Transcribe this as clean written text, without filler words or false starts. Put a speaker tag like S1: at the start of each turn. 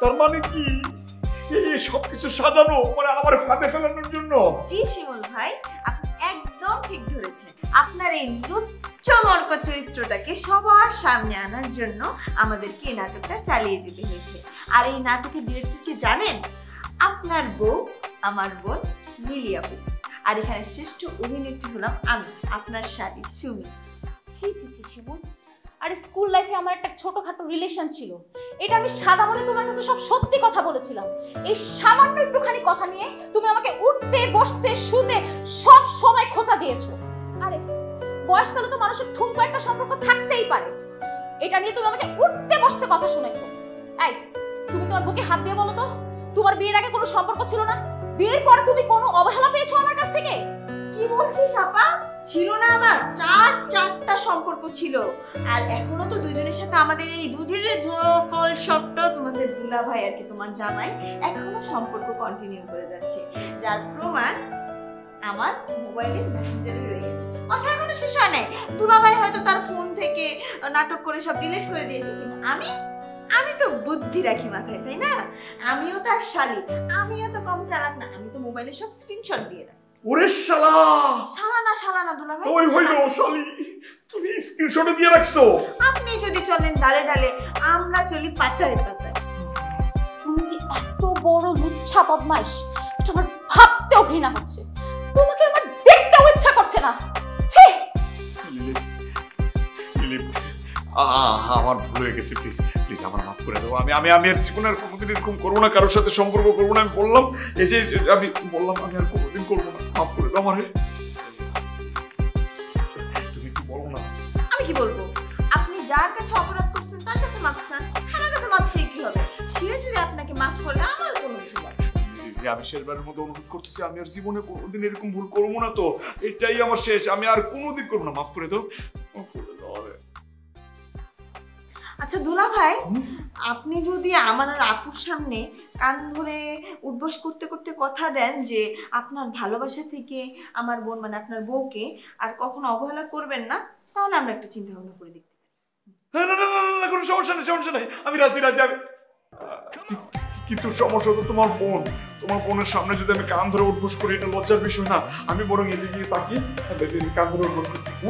S1: তার মানে কি এই সবকিছু সাজানো মানে আমার ফাঁদে ফেলানোর জন্য?
S2: জি শিমুল ভাই, আপনি একদম ঠিক ধরেছেন। আপনার এই লুচ্চমর্ক চরিত্রটাকে সবার সামনে আনার জন্য আমাদেরকে এই নাটকটা চালিয়ে যেতে হয়েছে। আর এই নাটকের ডিরেক্টরকে জানেন? আপনার বউ, আমার বোন মিলি আপু। আর এখানে শ্রেষ্ঠ অভিনেত্রী হলাম আমি, আপনার শালী সুমি।
S3: ছি ছি ছি শিমুল, আরে স্কুল লাইফে আমার একটা ছোটখাটো রিলেশন ছিল, এটা আমি সাদা মনে তোমার কাছে সব সত্যি কথা বলেছিলাম। এই সামান্য একটুখানি কথা নিয়ে তুমি আমাকে উঠতে বসতে শুতে সব সময় খোঁচা দিয়েছো। আরে বয়সকালে তো মানুষের ঠুনকো একটা সম্পর্ক থাকতেই পারে, এটা নিয়ে তুমি আমাকে উঠতে বসতে কথা শোনাইছো। এই তুমি তোমার বুকে হাত দিয়ে বলো তো, তোমার বিয়ের আগে কোনো সম্পর্ক ছিল না? বিয়ের পর তুমি কোনো অবহেলা পেয়েছো আমার কাছ থেকে?
S2: কি বলছিস আপা? ছিল না, আমার চারটা সম্পর্ক ছিল। আর এখনো তো দুজনের সাথে আমাদের এই দুধে ধোকল সবট তোমাদের দুলা ভাই আর কি তোমার জামাই এখনো সম্পর্ক কন্টিনিউ করে যাচ্ছে, যার প্রমাণ আমার মোবাইলের মেসেঞ্জারে রয়েছে। কথা এখনো শেষ হয় নাই। দুলা ভাই হয়তো তার ফোন থেকে নাটক করে সব ডিলিট করে দিয়েছে, কিন্তু আমি তো বুদ্ধি রাখি মাথায়, তাই না? আমিও তার শালী, আমিও তো কম চালাক না। আমি তো মোবাইলে সব স্ক্রিনশট দিয়ে রাখছি।
S1: ওরে শালা!
S2: শালা না দুলা ভাই,
S1: ওই হইলো শালি, তুমি স্ক্রিনশটে দিয়ে রাখছো।
S2: আপনি যদি চলেন ডালে ডালে, আমরা চলি পাতায় পাতায়।
S3: তুমি যে এত বড় লুচ্ছা বদমাইশ, এটা আমার ভাবতেও ঘৃণা হচ্ছে। তোমাকে আমার দেখতেও ইচ্ছা করছে না। ছি!
S1: আমার ভুল হয়ে গেছে, প্লিজ প্লিজ আমার মাফ করে দাও। আমি আর জীবনের কোনোদিন এরকম করবো না, কারোর সাথে সম্পর্ক করবো না। আমি বললাম, এই যে আমি বললাম আমি আর কোনোদিন করবো না। মাফ করে দাও আমারে। তুমি কি বলো না?
S2: আমি কি বলবো? আপনি যার কাছে অপরাধ করছেন তার কাছে মাপ চান, আমার কাছে মাপ চেয়ে কি হবে? সে যদি আপনাকে মাফ করে, আমার কোনো কিছু না।
S1: আমি শেষবারের মতো অনুরোধ করতেছি, আমি আর জীবনে কোনোদিন এরকম ভুল করবো না। তো এটাই আমার শেষ, আমি আর কোনোদিন করবো না। মাফ করে দাও, মাফ করে দাও।
S2: আচ্ছা দুলা ভাই, আপনি যদি আমার আর আপুর সামনে কান ধরে উঠবস করতে করতে কথা দেন যে আপনার ভালোবাসা থেকে আমার বোন মানে আপনার বউকে আর কখনো অবহেলা করবেন না, তাহলে আমরা একটা চিন্তা ভাবনা করে দেখতে পারি।
S1: না, কোনো সমস্যা নেই, আমি রাজি। কিন্তু সমস্যা তো তোমার বোনের সামনে যদি আমি কান ধরে উঠবস করি, এটা লজ্জার বিষয় না। আমি বরং এদিকে তাকিয়ে কান ধরে উঠবস করতেছি।